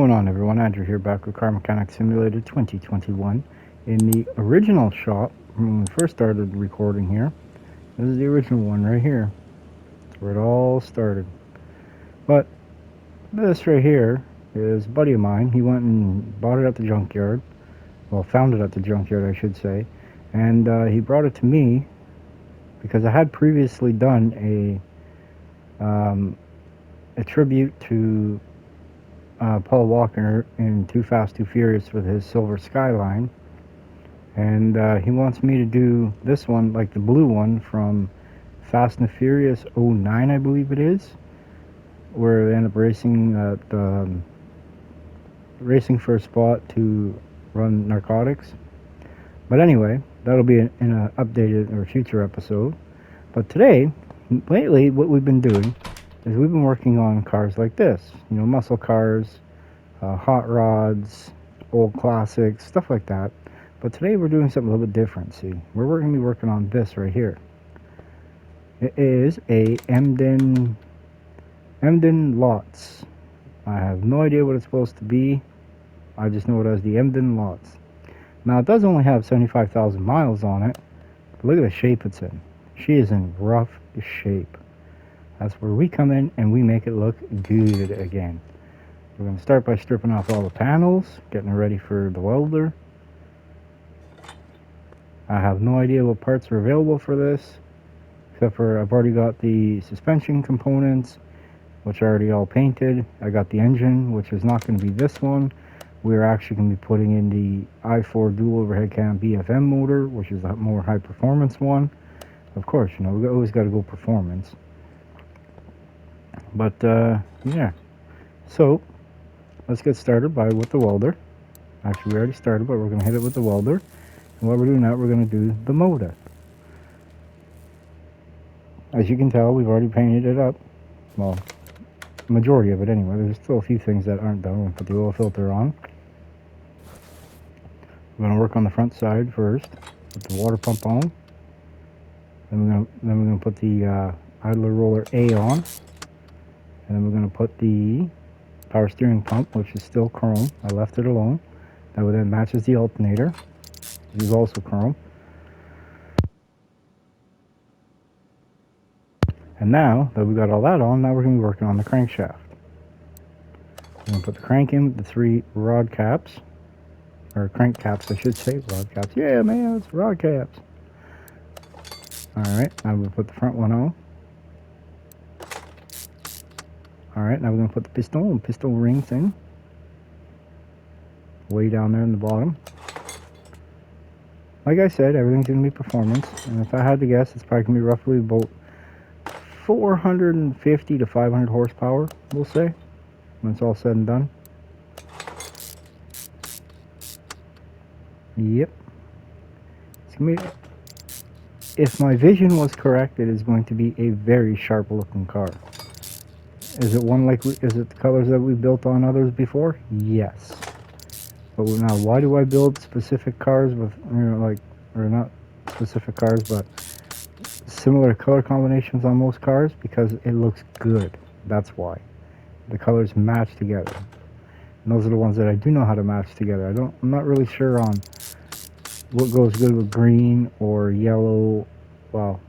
going on, everyone? Andrew here, back with Car Mechanic Simulator 2021 in the original shop when we first started recording here. This is the original one right here. That's where it all started. But this right here is a buddy of mine. He went and bought it at the junkyard. Well, found it at the junkyard, I should say. And he brought it to me because I had previously done a tribute to Paul Walker in Too Fast, Too Furious with his silver Skyline, and he wants me to do this one, like the blue one from Fast and Furious '09, I believe it is, where they end up racing for a spot to run narcotics. But anyway, that'll be in an updated or future episode. But today, lately, what we've been doing is we've been working on cars like this, muscle cars, hot rods, old classics, stuff like that. But today we're doing something a little bit different. See, we're going to be working on this right here. It is a Emden Lotz. I have no idea what it's supposed to be. I just know it as the Emden Lotz. Now, it does only have 75,000 miles on it, but look at the shape it's in. She is in rough shape. That's where we come in and we make it look good again. We're going to start by stripping off all the panels, getting it ready for the welder. I have no idea what parts are available for this, except for I've already got the suspension components, which are already all painted. I got the engine, which is not going to be this one. We're actually going to be putting in the i4 dual overhead cam BFM motor, which is a more high performance one. Of course, we always got to go performance. But yeah, so let's get started with the welder. Actually, we already started, but we're going to hit it with the welder. And while we're doing that, we're going to do the motor. As you can tell, we've already painted it up. Well, the majority of it anyway. There's still a few things that aren't done. We're going to put the oil filter on. We're going to work on the front side first. Put the water pump on. Then we're going to put the idler roller A on. And then we're going to put the power steering pump, which is still chrome. I left it alone. That then matches the alternator. This is also chrome. And now that we've got all that on, now we're going to be working on the crankshaft. We're going to put the crank in with the 3 rod caps. Or crank caps, I should say. Rod caps. Yeah, man, it's rod caps. Alright, now we'll put the front one on. Alright, now we're going to put the piston ring thing way down there in the bottom. Like I said, everything's going to be performance, and if I had to guess, it's probably going to be roughly about 450 to 500 horsepower, we'll say, when it's all said and done. Yep. It's going to be, if my vision was correct, it is going to be a very sharp looking car. Is it is it the colors that we built on others before? Yes. But now, why do I build specific cars with, or not specific cars, but similar color combinations on most cars? Because it looks good. That's why. The colors match together. And those are the ones that I do know how to match together. I'm not really sure on what goes good with green or yellow. Well,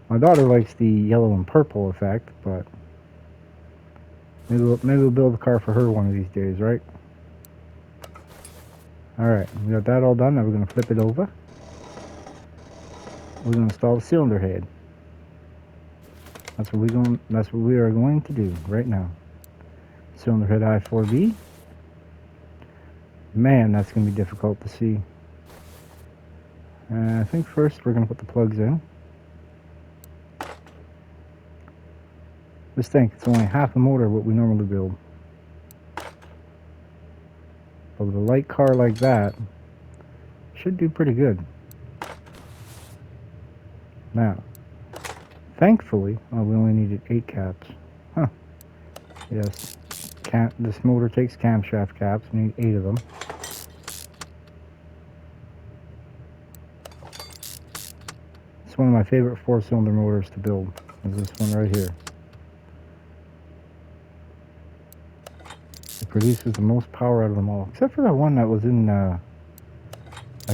my daughter likes the yellow and purple effect, but maybe we'll build a car for her one of these days, right? Alright, we got that all done. Now we're going to flip it over. We're going to install the cylinder head. That's what we are going to do right now. Cylinder head I4B. Man, that's going to be difficult to see. I think first we're going to put the plugs in. Just think, it's only half the motor of what we normally build. But with a light car like that, should do pretty good. Now, thankfully, we only needed 8 caps. Huh. Yes, this motor takes camshaft caps. We need 8 of them. It's one of my favorite 4-cylinder motors to build. Is this one right here. produces the most power out of them all. Except for that one that was in a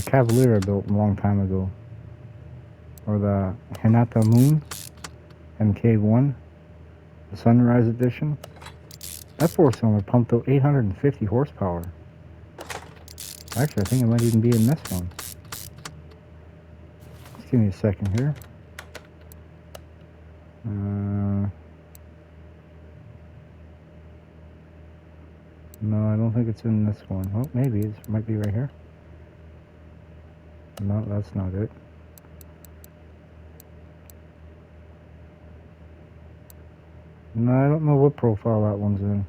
Cavalier I built a long time ago. Or the Hinata Moon MK1, the Sunrise Edition. That 4-cylinder pumped out 850 horsepower. Actually, I think it might even be in this one. Just give me a second here. No, I don't think it's in this one. Oh, maybe it might be right here. No, that's not it. No, I don't know what profile that one's in.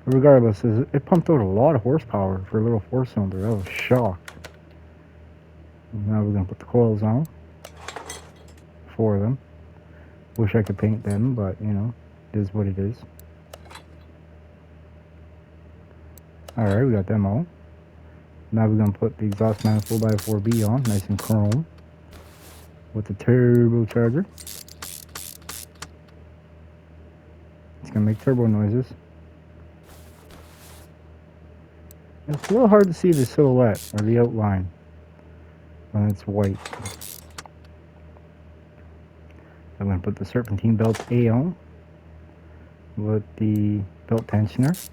But regardless, it pumped out a lot of horsepower for a little 4-cylinder. I was shocked. Now we're going to put the coils on. 4 of them. Wish I could paint them, but, you know, it is what it is. Alright, we got them all. Now we're going to put the exhaust manifold i4B on, nice and chrome. With the turbocharger. It's going to make turbo noises. It's a little hard to see the silhouette, or the outline, when it's white. I'm going to put the serpentine belt A on with the belt tensioner.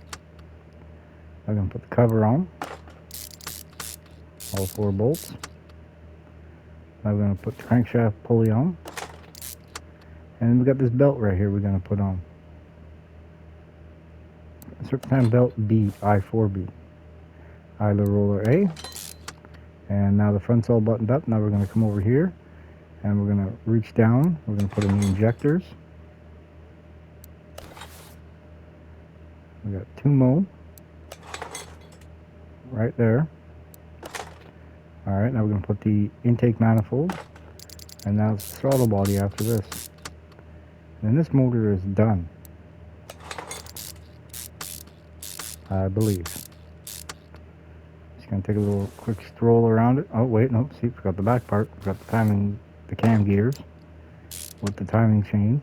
I'm going to put the cover on, all 4 bolts. I'm going to put the crankshaft pulley on, and we got this belt right here we're going to put on. Serpentine belt B, I4B. Idler roller A. And now the front's all buttoned up. Now we're going to come over here and we're going to reach down. We're going to put in the injectors. We got 2 more right there. Alright, now we're going to put the intake manifold, and now it's the throttle body after this. And this motor is done, I believe. Just going to take a little quick stroll around it. Oh wait, no, see, forgot the back part. Forgot the timing, the cam gears with the timing chain.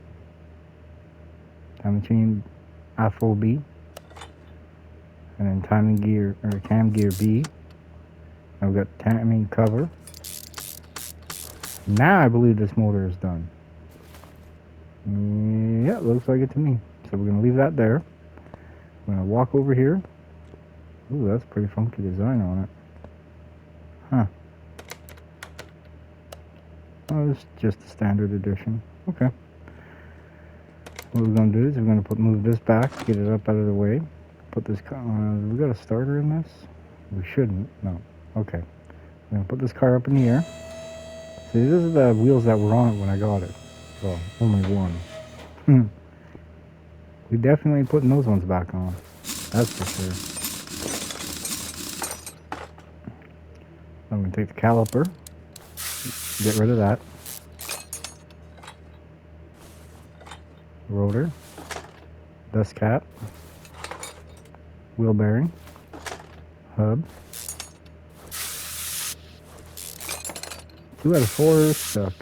Timing chain FOB. And then timing gear, or cam gear B. Now we've got timing cover. Now I believe this motor is done. Yeah, it looks like it to me. So we're going to leave that there. I'm going to walk over here. Ooh, that's a pretty funky design on it. Huh. Oh, it's just a standard edition. Okay. What we're going to do is we're going to move this back, get it up out of the way. Put this car, we got a starter in this? We shouldn't, no. Okay. I'm going to put this car up in the air. See, this is the wheels that were on it when I got it. Well, only one. We definitely putting those ones back on. That's for sure. I'm going to take the caliper. Get rid of that. Rotor. Dust cap. Wheel bearing. Hub. 2 out of 4 are stuck.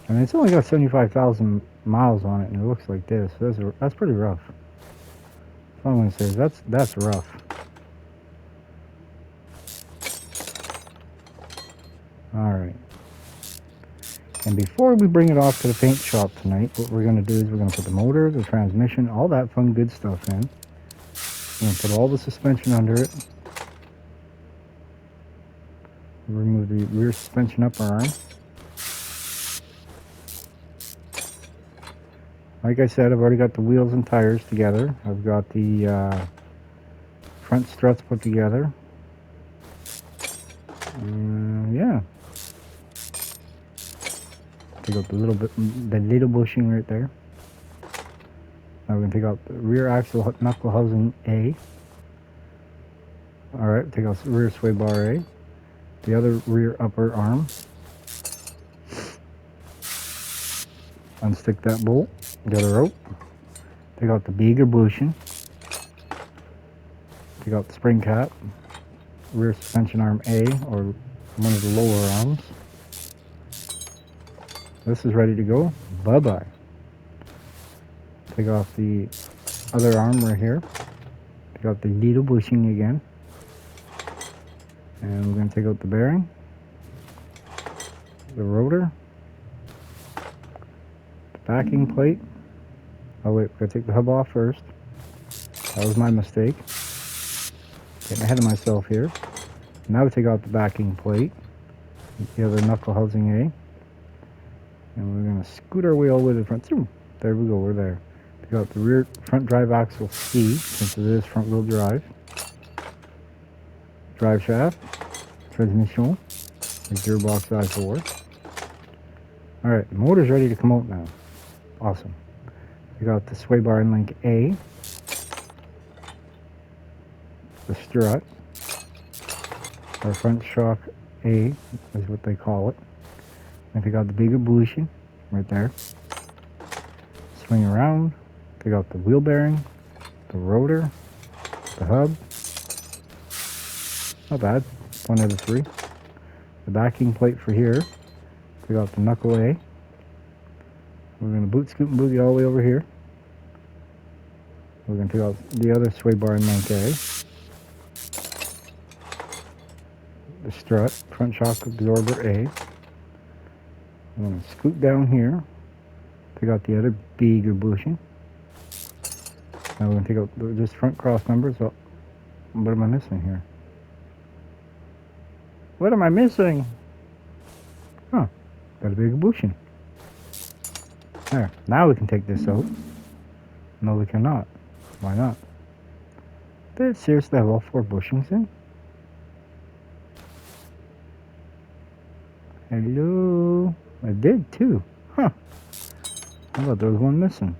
I mean, it's only got 75,000 miles on it, and it looks like this. That's pretty rough. That's all I'm going to say is that's rough. Alright. And before we bring it off to the paint shop tonight, what we're going to do is we're going to put the motor, the transmission, all that fun good stuff in. We're going to put all the suspension under it. Remove the rear suspension upper arm. Like I said, I've already got the wheels and tires together. I've got the front struts put together. Yeah. Take out the little bushing right there. Now we're going to take out the rear axle knuckle housing A. Alright, take out the rear sway bar A. The other rear upper arm. Unstick that bolt. Get a rope. Take out the bigger bushing. Take out the spring cap. Rear suspension arm A, or one of the lower arms. This is ready to go. Bye-bye. take off the other arm right here. Take out the needle bushing again. And we're going to take out the bearing, the rotor, the backing plate. Oh wait, we're going to take the hub off first. That was my mistake. Getting ahead of myself here. Now we take out the backing plate, the other knuckle housing A. And we're going to scoot our way all the way to the front. There we go, we're there. Take out the rear front drive axle C, since it is front wheel drive. Drive shaft, transmission, the gearbox I4. Alright, the motor's ready to come out now. Awesome. We got the sway bar and link A, the strut, our front shock A is what they call it. And take out the bigger bushing right there. Swing around, take out the wheel bearing, the rotor, the hub. Not bad, one out of three. The backing plate for here. Take out the knuckle A. We're going to boot, scoot, and boogie all the way over here. We're going to take out the other sway bar and link A. The strut, front shock absorber A. I'm going to scoot down here. Take out the other bigger bushing. Now we're going to take out just front cross members. Oh, what am I missing here? What am I missing? Huh, got a bigger bushing. There, now we can take this out. No, we cannot. Why not? Did it seriously have all 4 bushings in? Hello? I did too. Huh. I thought there was one missing.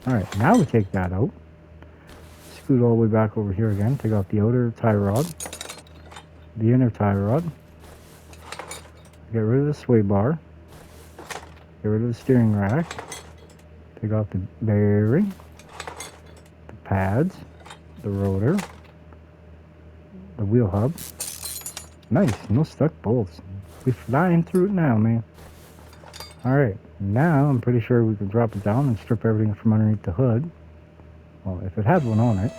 Alright, now we take that out. Scoot all the way back over here again. Take out the outer tie rod. The inner tie rod. Get rid of the sway bar. Get rid of the steering rack. Take out the bearing. The pads. The rotor. The wheel hub. Nice, no stuck bolts. We're flying through it now, man. Alright, now I'm pretty sure we can drop it down and strip everything from underneath the hood. Well, if it had one on it.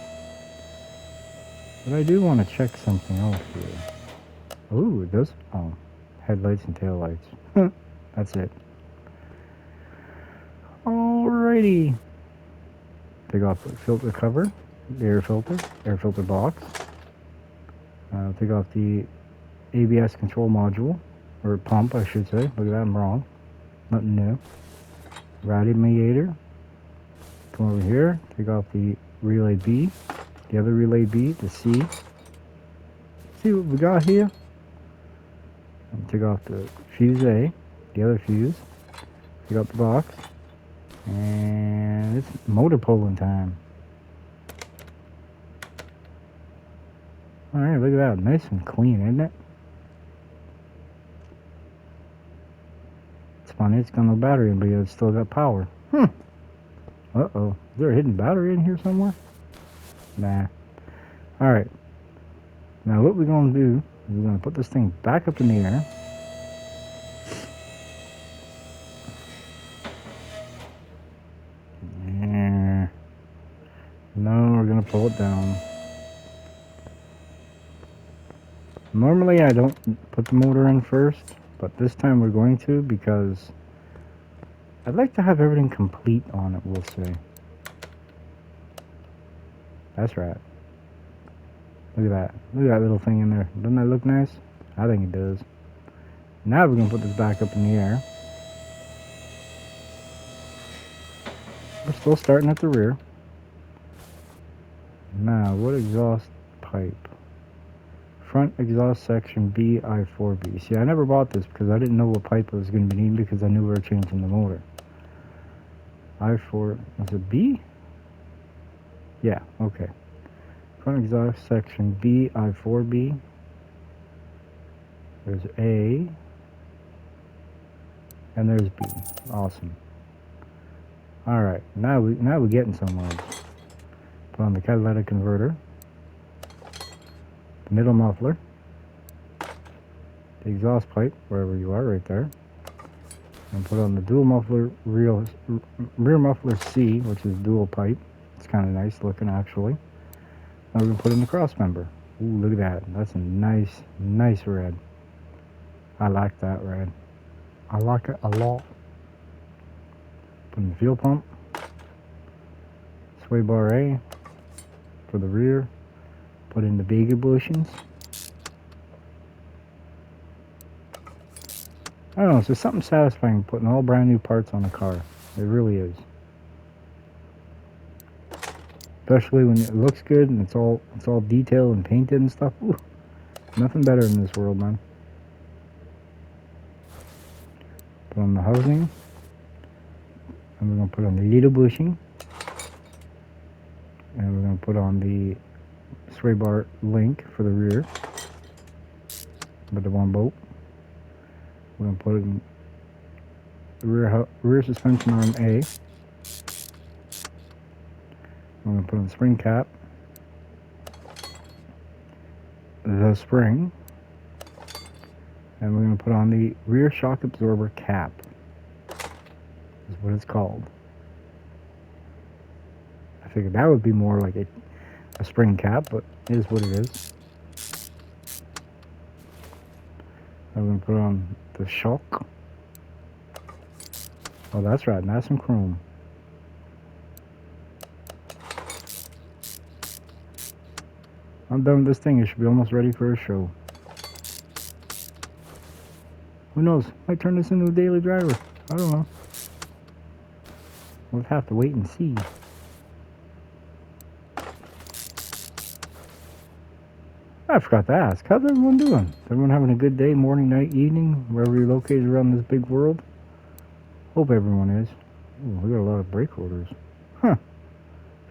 But I do want to check something else here. Ooh, it does. Oh, headlights and taillights. That's it. Alrighty. Take off the filter cover, the air filter box. Take off the ABS control module, or pump I should say. Look at that, I'm wrong. Nothing new. Radiator. Come over here, take off the relay B, the other relay B, the C. See what we got here? And take off the fuse A, the other fuse. Take out the box. And it's motor pulling time. Alright, look at that. Nice and clean, isn't it? It's funny, it's got no battery in, but it's still got power. Uh-oh. Is there a hidden battery in here somewhere? Nah. Alright. Now what we're going to do is we're going to put this thing back up in the air. Yeah. No, we're going to pull it down. Normally I don't put the motor in first, but this time we're going to because I'd like to have everything complete on it, we'll say. That's right. Look at that. Look at that little thing in there. Doesn't that look nice? I think it does. Now we're going to put this back up in the air. We're still starting at the rear. Now, what exhaust pipe? Front exhaust section BI4B. See, I never bought this because I didn't know what pipe I was going to be needing because I knew we were changing the motor. I4, was it B? Yeah, okay. Front exhaust section BI4B. There's A. And there's B. Awesome. Alright, now we're getting somewhere. Put on the catalytic converter. The middle muffler. The exhaust pipe, wherever you are, right there. And put on the dual muffler rear muffler C, which is dual pipe. It's kind of nice looking actually. Now we're gonna put in the cross member. Ooh, look at that. That's a nice red. I like that red. I like it a lot. Put in the fuel pump. Sway bar A for the rear. Put in the bigger bushings. I don't know, there's something satisfying putting all brand new parts on a car. It really is. Especially when it looks good and it's all detailed and painted and stuff. Ooh, nothing better in this world, man. Put on the housing. And we're going to put on the little bushing. And we're going to put on the sway bar link for the rear. With the one bolt. We're going to put in the rear suspension arm A. We're going to put on the spring cap. The spring. And we're going to put on the rear shock absorber cap. Is what it's called. I figured that would be more like a spring cap, but it is what it is. I'm going to put on the shock. Oh, that's right. That's some chrome. I'm done with this thing. It should be almost ready for a show. Who knows? Might turn this into a daily driver. I don't know. We'll have to wait and see. I forgot to ask. How's everyone doing? Is everyone having a good day, morning, night, evening, wherever you're located around this big world? Hope everyone is. Ooh, we got a lot of brake orders. Huh.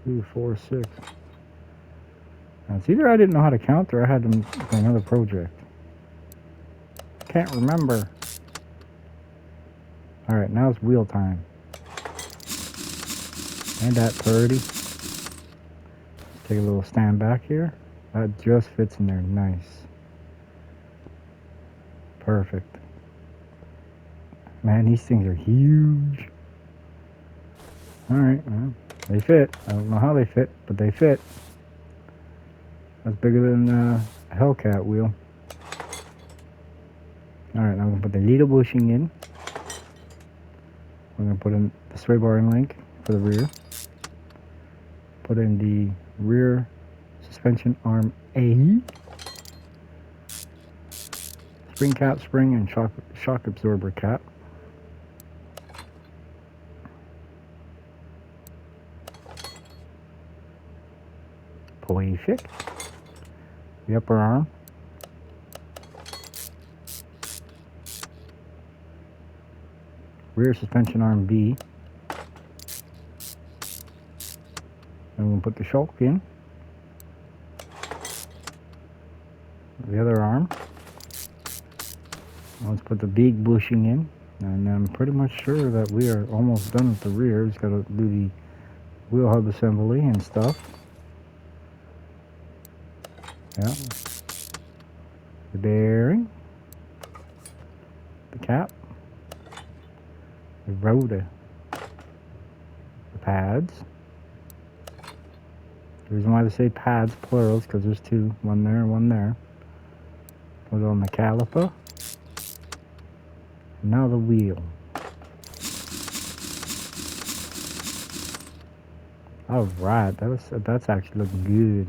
2, 4, 6. Now, it's either I didn't know how to count or I had them for another project. Can't remember. Alright, now it's wheel time. And that 30. Take a little stand back here. That just fits in there. Nice. Perfect. Man, these things are huge. Alright, well, they fit. I don't know how they fit, but they fit. That's bigger than a Hellcat wheel. Alright, now I'm going to put the little bushing in. We're going to put in the sway bar and link for the rear. Put in the rear suspension arm A. Spring cap, spring, and shock absorber cap. Perfect. The upper arm. Rear suspension arm B. And we'll put the shock in. The other arm. Let's put the big bushing in. And I'm pretty much sure that we are almost done with the rear. Just got to do the wheel hub assembly and stuff. Yeah. The bearing. The cap. The rotor. The pads. The reason why they say pads, plurals, because there's two. One there and one there. Put it on the caliper. Now the wheel. Alright, that's actually looking good.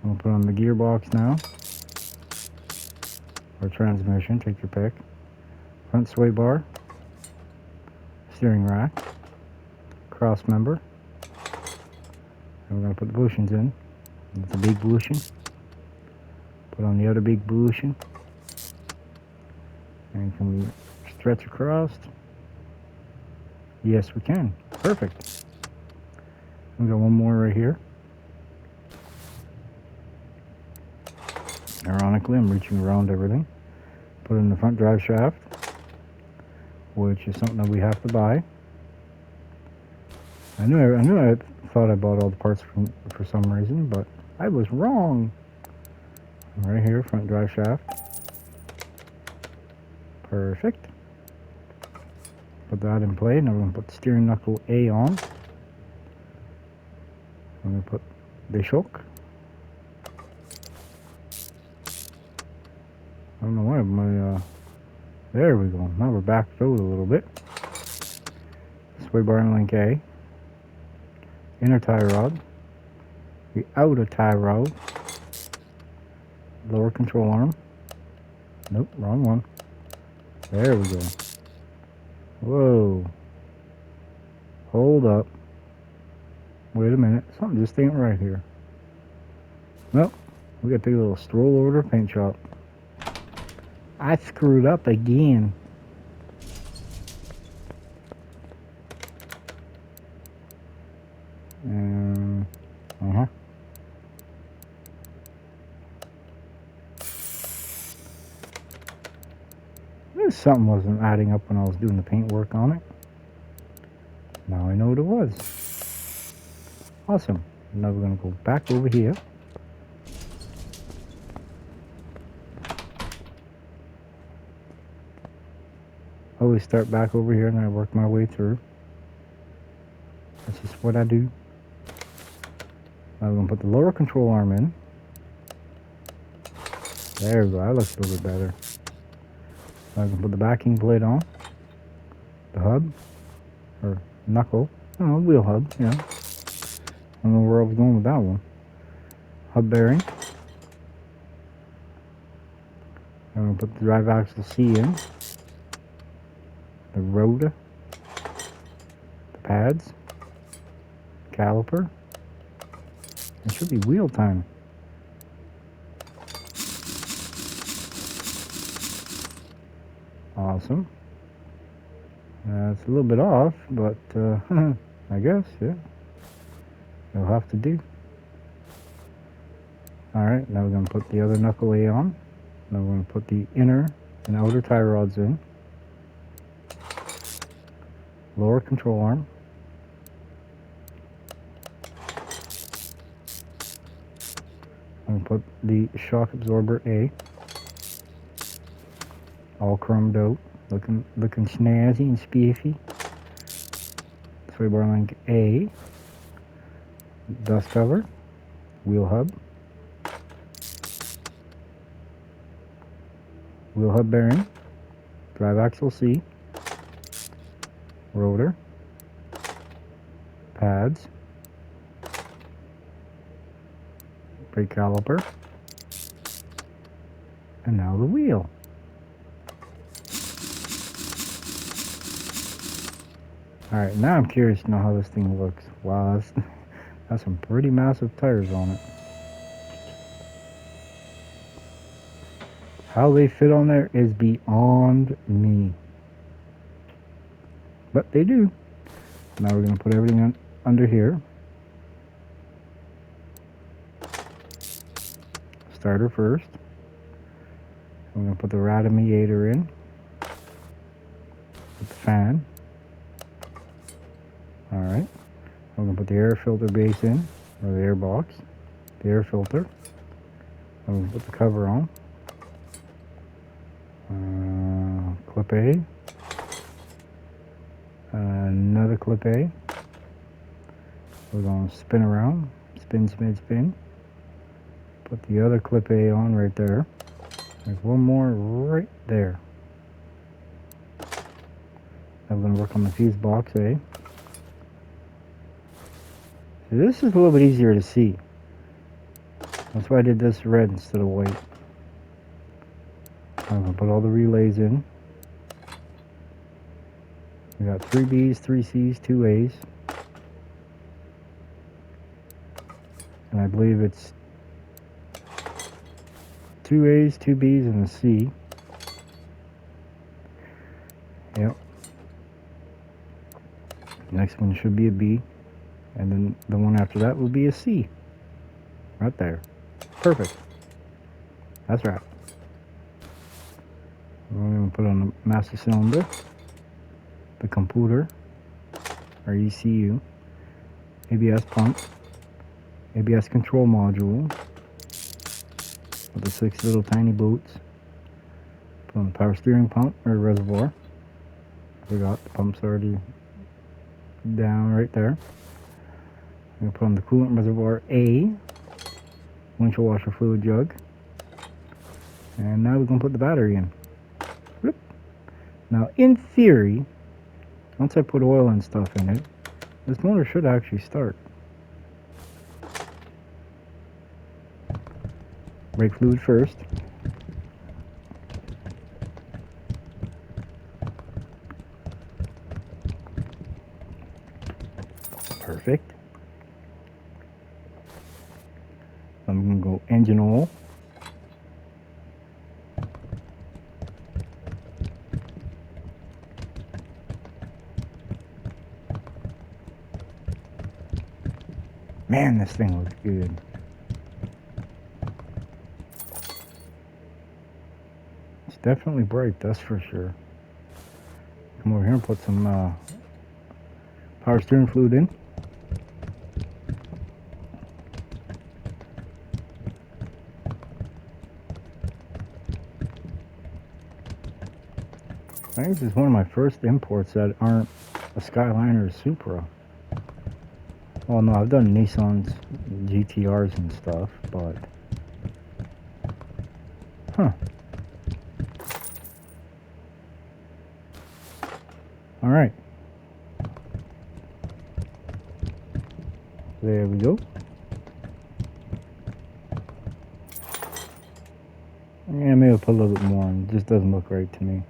I'm going to put on the gearbox now. Or transmission, take your pick. Front sway bar. Steering rack. Cross member. And we're going to put the bushings in. It's a big bushing. Put on the other big bushing. And can we stretch across? Yes, we can. Perfect. We got one more right here. Ironically, I'm reaching around everything. Put in the front drive shaft, which is something that we have to buy. I thought I bought all the parts for some reason, but I was wrong. Right here, front drive shaft. Perfect. Put that in play. Now we're going to put the steering knuckle A on. I'm going to put the shock. I don't know why my, there we go. Now we're backed out a little bit. Sway bar and link A. Inner tie rod. The outer tie rod. Lower control arm. Nope, wrong one. There we go. Whoa. Hold up. Wait a minute. Something just ain't right here. Nope. We got to take a little stroll over to the paint shop. I screwed up again. Uh-huh. Something wasn't adding up when I was doing the paint work on it. Now I know what it was. Awesome. Now we're going to go back over here. Always start back over here and I work my way through. That's just what I do. Now we're going to put the lower control arm in. There we go. That looks a little bit better. Now I'm going to put the backing plate on. The hub. Or knuckle. Oh, wheel hub, yeah. I don't know where I was going with that one. Hub bearing. I'm going to put the drive axle C in. The rotor. The pads. Caliper. It should be wheel time. Awesome. It's a little bit off, but I guess, yeah. It'll have to do. Alright, now we're going to put the other knuckle A on. Now we're going to put the inner and outer tie rods in. Lower control arm. I'm going to put the shock absorber A. All chromed out. Looking snazzy and spiffy. Sway bar link A. Dust cover. Wheel hub. Wheel hub bearing. Drive axle C. Rotor. Pads. Brake caliper. And now the wheel. Alright, now I'm curious to know how this thing looks. Wow, that's some pretty massive tires on it. How they fit on there is beyond me. But they do. Now we're going to put everything under here. Starter first. I'm going to put the radiator in. Put the fan. Alright. I'm going to put the air filter base in, or the air box. The air filter. I'm going to put the cover on. Clip A. Another clip A. We're going to spin around. Spin, spin, spin. Put the other clip A on right there. There's one more right there. I'm going to work on the fuse box A. So this is a little bit easier to see. That's why I did this red instead of white. I'm going to put all the relays in. We got 3 B's, 3 C's, 2 A's. And I believe it's 2 A's, 2 B's, and a C. Yep. Next one should be a B. And then the one after that will be a C. Right there. Perfect. That's right. We're going to put on the master cylinder, the computer, our ECU, ABS pump, ABS control module, with the 6 little tiny bolts. Put on the power steering pump or reservoir. Forgot the pump's already down right there. I'm going to put on the coolant reservoir A, windshield washer fluid jug. And now we're going to put the battery in. Whoop. Now, in theory, once I put oil and stuff in it, this motor should actually start. Brake fluid first. Perfect. I'm going to go engine oil. Man, this thing looks good. It's definitely bright, that's for sure. Come over here and put some power steering fluid in. I think this is one of my first imports that aren't a Skyline or a Supra. Well, no, I've done Nissans, GTRs and stuff, but... Huh. Alright. There we go. Yeah, maybe I'll put a little bit more in. It just doesn't look right to me.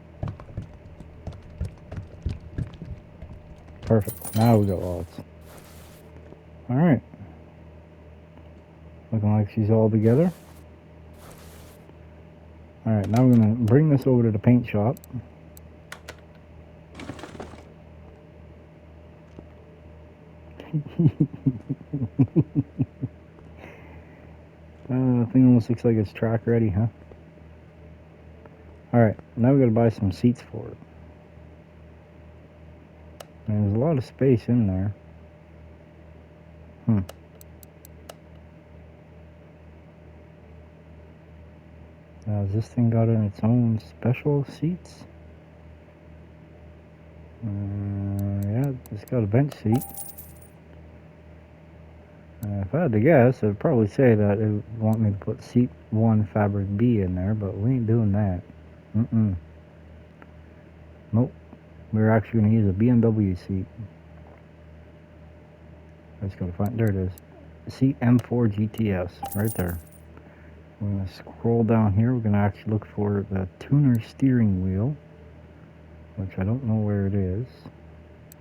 Perfect. Now we got Lotz. Alright. Looking like she's all together. Alright, now we're going to bring this over to the paint shop. The thing almost looks like it's track ready, huh? Alright, now we got to buy some seats for it. And there's a lot of space in there. Now, has this thing got in its own special seats? Yeah, it's got a bench seat. If I had to guess, I'd probably say that it would want me to put seat 1 fabric B in there, but we ain't doing that. Nope. We're actually going to use a BMW seat. I just gotta find, there it is. Seat M4 GTS, right there. We're gonna scroll down here. We're gonna actually look for the tuner steering wheel, which I don't know where it is.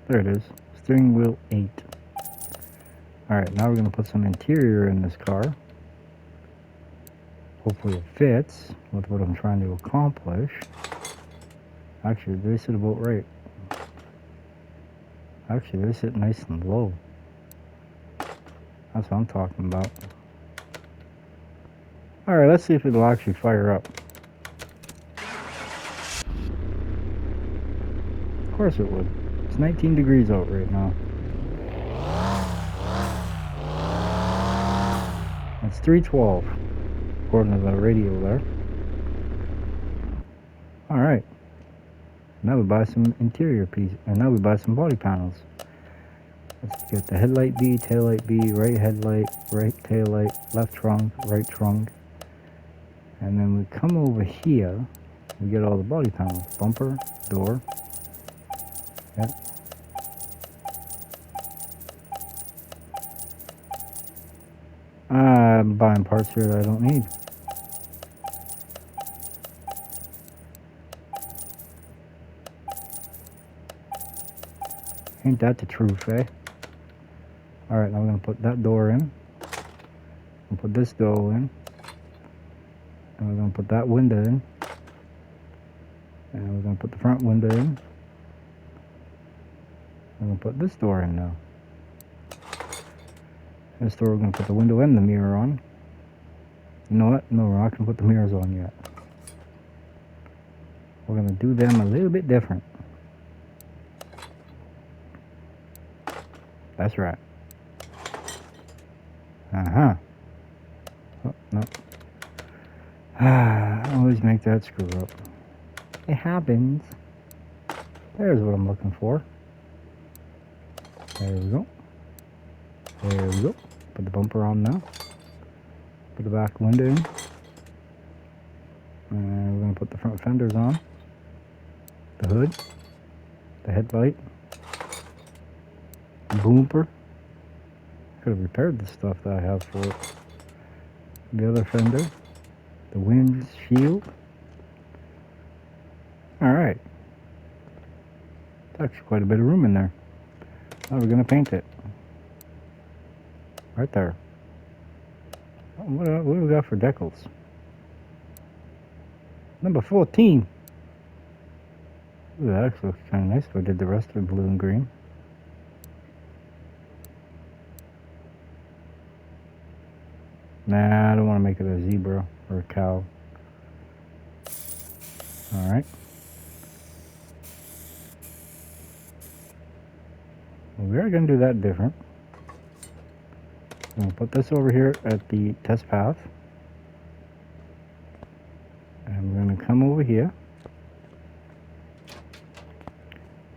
There it is. Steering wheel 8. Alright, now we're going to put some interior in this car. Hopefully it fits with what I'm trying to accomplish. Actually, they sit about right. Actually, they sit nice and low. That's what I'm talking about. Alright, let's see if it'll actually fire up. Of course it would. It's 19 degrees out right now. It's 312, according to the radio there. Alright. Now we buy some interior piece, and now we buy some body panels. Let's get the headlight B, taillight B, right headlight, right taillight, left trunk, right trunk. And then we come over here, we get all the body panels. Bumper, door. Yep. I'm buying parts here that I don't need. Ain't that the truth, eh? Alright, now we're going to put that door in. We'll put this door in. And we're going to put that window in. And we're going to put the front window in. We're going to put this door in now. This door we're going to put the window and the mirror on. You know what? No, we're not going to put the mirrors on yet. We're going to do them a little bit different. That's right. Uh-huh. Oh, no. I always make that screw up. It happens. There's what I'm looking for. There we go. There we go. Put the bumper on now. Put the back window in. And we're going to put the front fenders on. The hood. The headlight. The bumper. Could have repaired the stuff that I have for it. The other fender. The windshield. Alright. It's actually quite a bit of room in there. Now we're going to paint it. Right there. What do we got for decals? Number 14. Ooh, that actually looks kind of nice if I did the rest of it blue and green. Nah, I don't want to make it a zebra or a cow. Alright. Well, we are going to do that different. I'm going to put this over here at the test path. And we're going to come over here.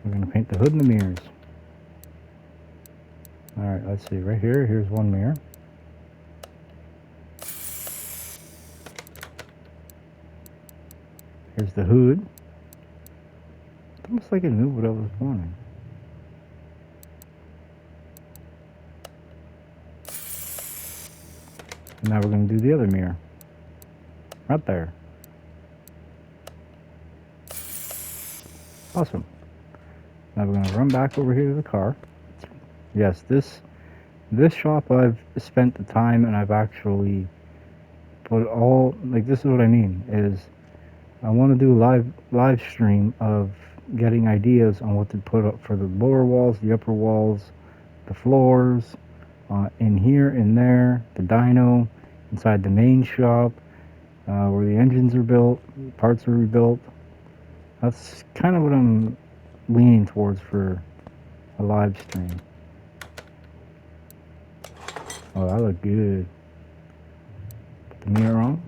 We're going to paint the hood and the mirrors. Alright, let's see. Right here, here's one mirror. Here's the hood. It's almost like it knew what I was wanting. And now we're going to do the other mirror. Right there. Awesome. Now we're going to run back over here to the car. Yes, this shop I've spent the time and I've actually put all, like, this is what I mean, is I want to do live stream of getting ideas on what to put up for the lower walls, the upper walls, the floors, in here, in there, the dyno, inside the main shop, where the engines are built, parts are rebuilt. That's kind of what I'm leaning towards for a live stream. Oh, that looked good. Put the mirror on,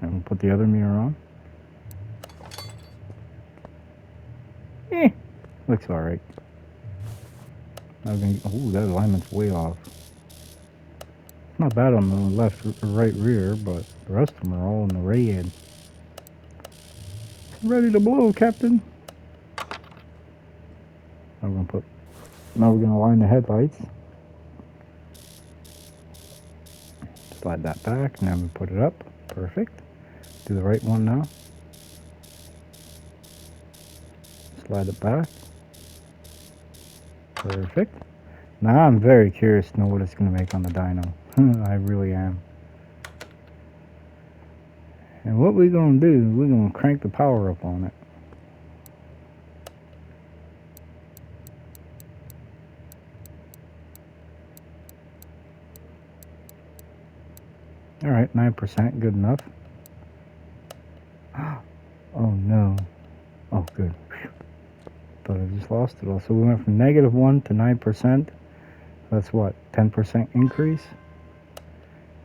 and we'll put the other mirror on. Looks alright. Ooh, that alignment's way off. Not bad on the left or right rear, but the rest of them are all in the red. Ready to blow, Captain. Now we're gonna line the headlights. Slide that back. Now we put it up. Perfect. Do the right one now. Slide it back. Perfect. Now I'm very curious to know what it's going to make on the dyno. I really am. And what we're going to do, we're going to crank the power up on it. Alright, 9%, good enough. Oh no. Oh good. Thought I just lost it all. So we went from -1 to 9%. That's what, 10% increase?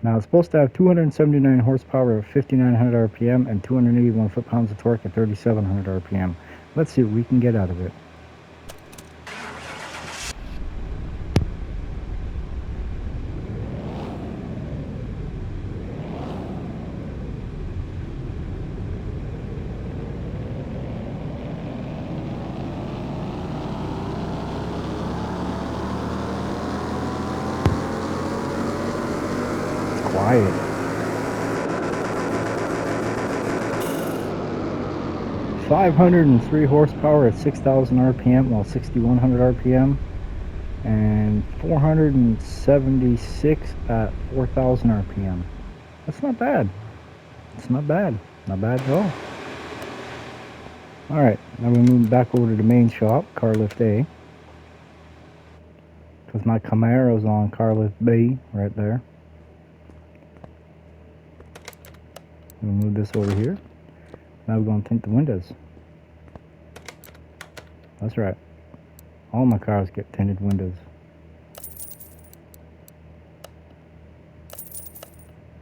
Now it's supposed to have 279 horsepower at 5,900 RPM and 281 foot-pounds of torque at 3,700 RPM. Let's see what we can get out of it. Quiet. 503 horsepower at 6,000 RPM, well 6,100 RPM, and 476 at 4,000 RPM. That's not bad. It's not bad. Not bad at all. Alright, now we move back over to the main shop, car lift A. Because my Camaro's on car lift B, right there. We'll move this over here. Now we're going to tint the windows. That's right. All my cars get tinted windows.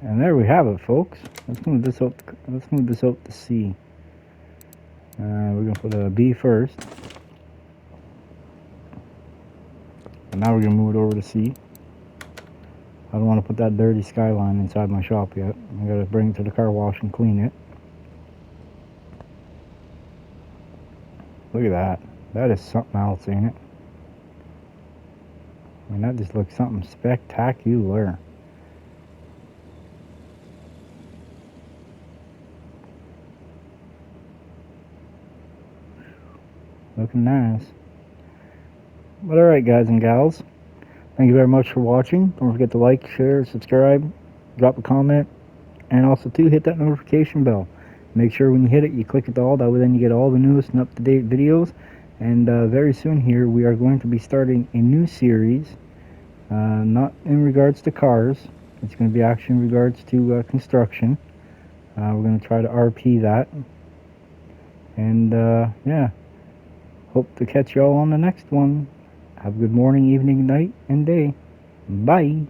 And there we have it, folks. Let's move this up. Let's move this up to C. We're gonna put a B first. And now we're going to move it over to C. I don't want to put that dirty Skyline inside my shop yet. I got to bring it to the car wash and clean it. Look at that. That is something else, ain't it? I mean, that just looks something spectacular. Looking nice. But alright, guys and gals. Thank you very much for watching. Don't forget to like, share, subscribe, drop a comment, and also too, hit that notification bell. Make sure when you hit it, you click it all. That way then you get all the newest and up-to-date videos. And very soon here, we are going to be starting a new series. Not in regards to cars. It's going to be actually in regards to construction. We're going to try to RP that. And yeah, hope to catch y'all on the next one. Have a good morning, evening, night, and day. Bye.